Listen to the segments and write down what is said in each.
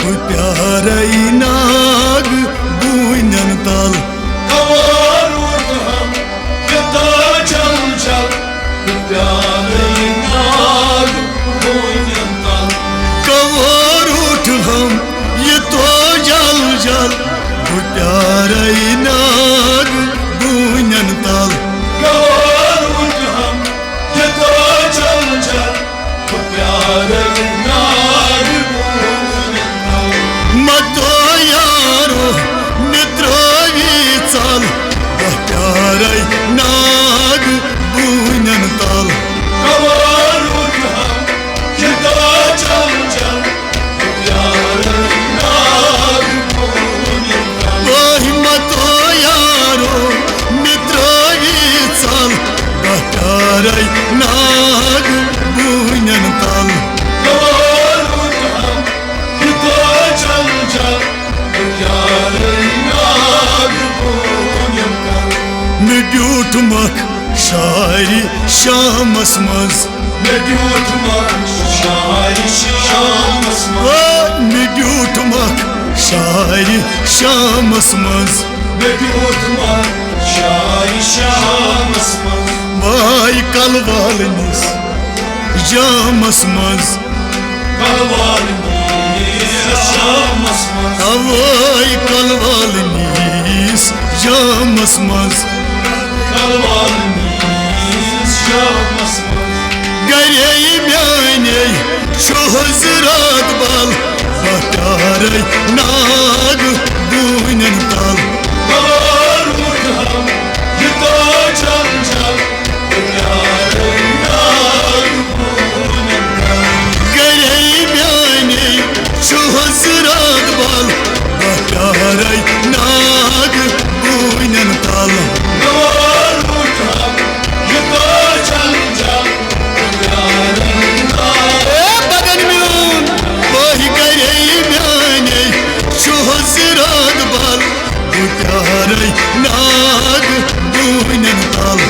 प्यारे नाग बूनन तल कवर उठम यता जल जल प्यारे नाग बूनन तल कवर उठम ये तो जल जल प्यारे नाग बूनन तल कवर उठम यता जल जल प्यारे नाग बूनन तल मतो यारो मित्रोगी चल प्यारे नाग बूनन तल कवर उठम यता जल जल प्यारे नाग बूनन तल मतो यारो मित्रोगी चल प्यारे नाग बूनन तल कवर उठम यता जल जल प्यारे नाग बूनन तल मिड्यूटमक शायरी शामस मज मिड्यूटमक शायरी शामस मज वाई कलवालनिस जामस मज वाई कलवालनिस जामस मज गरे म्याने हजरत बल प्यारे नाग बूनन तल गरे म्याने हजरत बल प्यारे नाग बूनन तल बदन म्यून वही गरे म्याने हजरत बल प्यारे नाग बूनन तल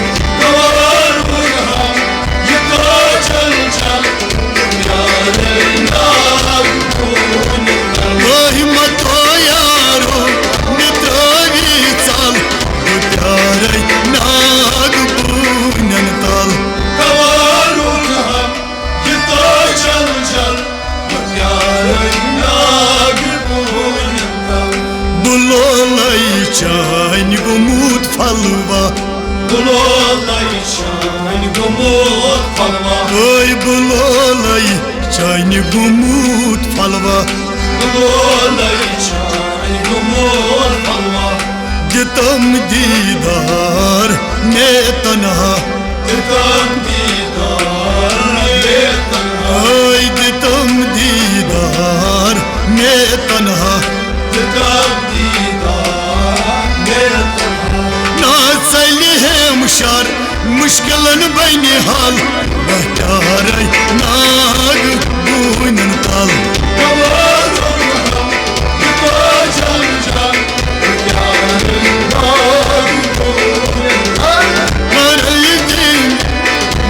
वही मतो यारो मित्रोगी चल प्यारे नाग बूनन तल बुलोलाई चाइन गुमूत फलवा ओय बुलोलाई चाइन गुमूत फलवा गितम दीदार में तन्हा ओय गितम दीदार में तन्हा ना चली है मुशार मुश्किलन बनी हाल प्यारे नाग बूनन तल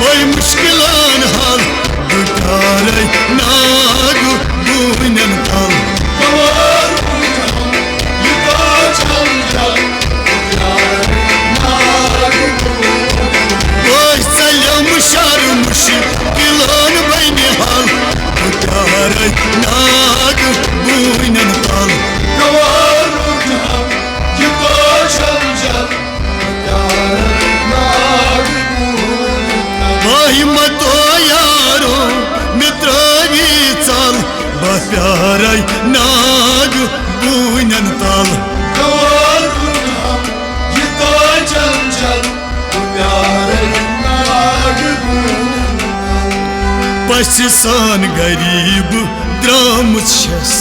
वही मुश्किलान हाल प्यारे नाग बूनन तल मुशार मुश्किलान बनी हाल प्यारे नाग बूनन तल वही मतो यारो मित्रोगी चल प्यारे नाग बूनन तल पसान गरीब द्रामुत छस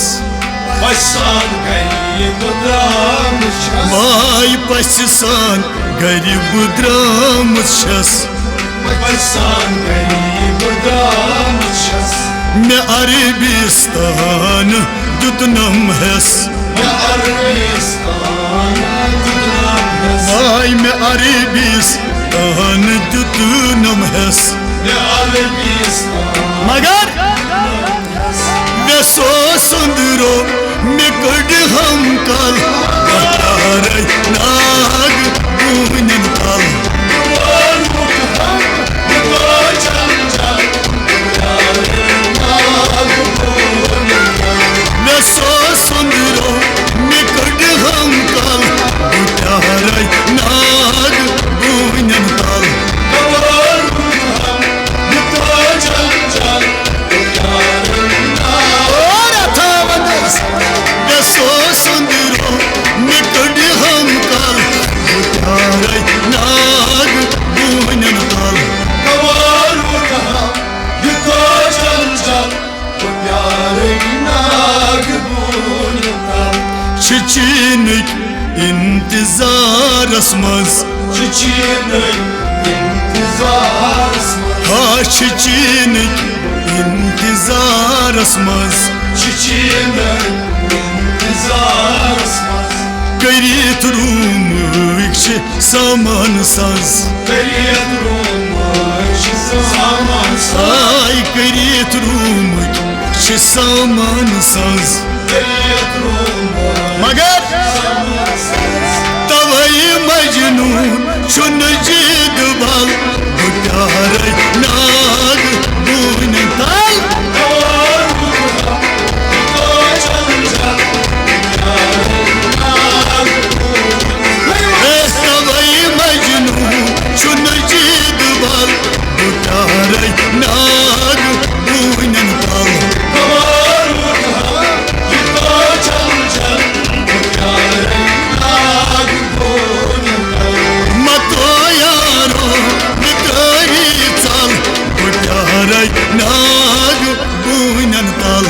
वाई पसान गरीब द्रामुत छस मे अरबिस्तान दुतनम हस वाई मे अरबिस्तान दुतनम हस मगर वे सोस सुंदरो में कड़ हम कल बतारे नाग बूनन कल में सो सुंदरो में कड़ हम कल बतारे नाग बूनन कल सो सुंदरो निकट हम कल उठारे नाग बूनन कल Çiçeğin intizar asmaz Ha çiçeğin intizar asmaz Gayret rumukçi samansaz Ay gayret rumukçi samansaz Magar Tavayı Mecnun Şunu cidbal Butare nag Buynen tal Tavayı Mecnun Şunu cidbal Butare nag Buynen tal नाग बूनन कल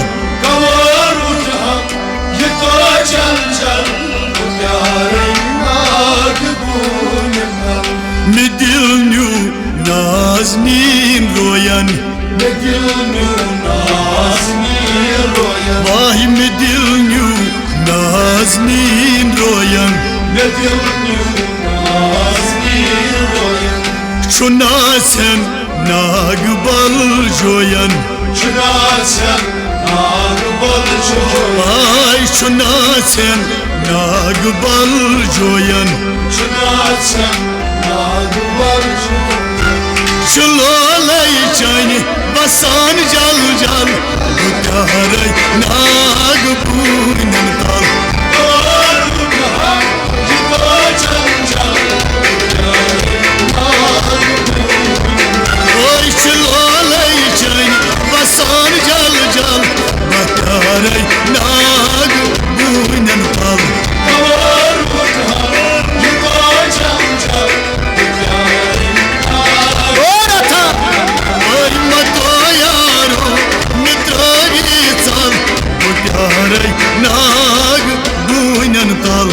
में दिल न्यू नाज़नीन रोयन वाही में दिल न्यू नाज़नीन रोयन Şunasen nagbal joyan Ay şunasen nagbal joyan Şulalay çayni basan jal jal Butaray nag buynen kal Oy şulalay çayni basan jal jal Butaray nag buynen kal नाग बूनन कल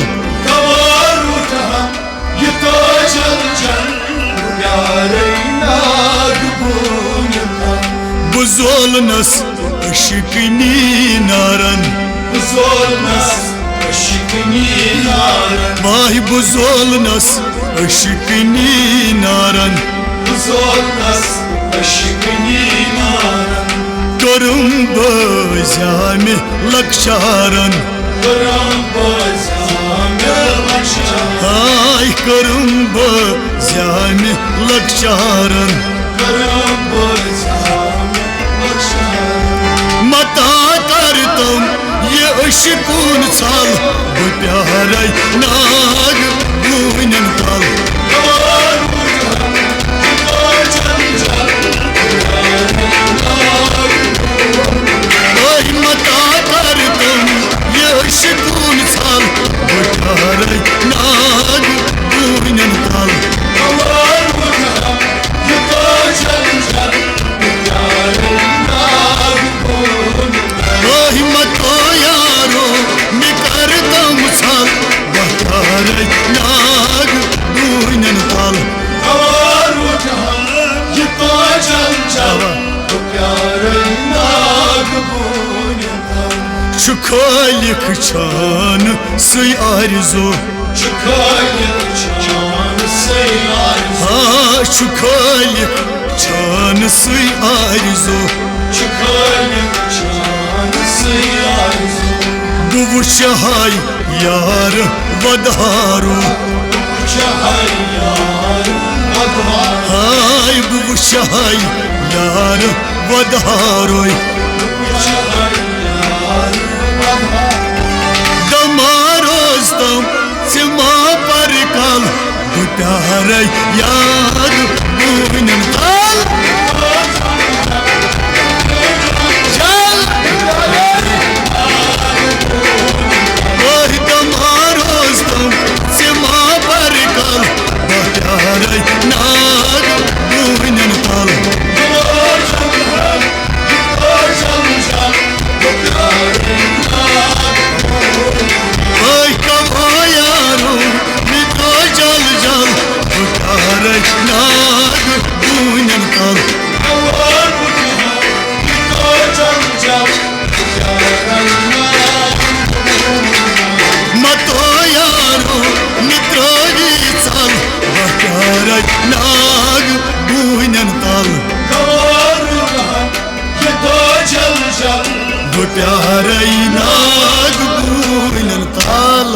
Buzolnas ışıkni naran Vay buzolnas ışıkni naran Karım bazami lakşaran Ay karım bazami lakşaran Mata kartam ye ışıkun sal Bu pyaray nag buynen kal Ay mata kartam ye ışıkun sal Bu pyaray nag buynen kal Çukalik çanı sıy arzu Ha çukalik çanı sıy arzu बुवशहाय यार वधारो Şahayar advar हाय बुवशहाय यार वधारो Şahayar advar दमारोस्तम सिमा पर कल गुटार यार बुनन ताल चल ओह दमारोस्तम सिमा पर कल गुटार नाग बुनन ताल ओह कमायारो मित्रो जल जल गुटार नाग बुनन ताल मतो यारो मित्रो चल गुटार नाग बुनन ताल गुटार नाग बुनन ताल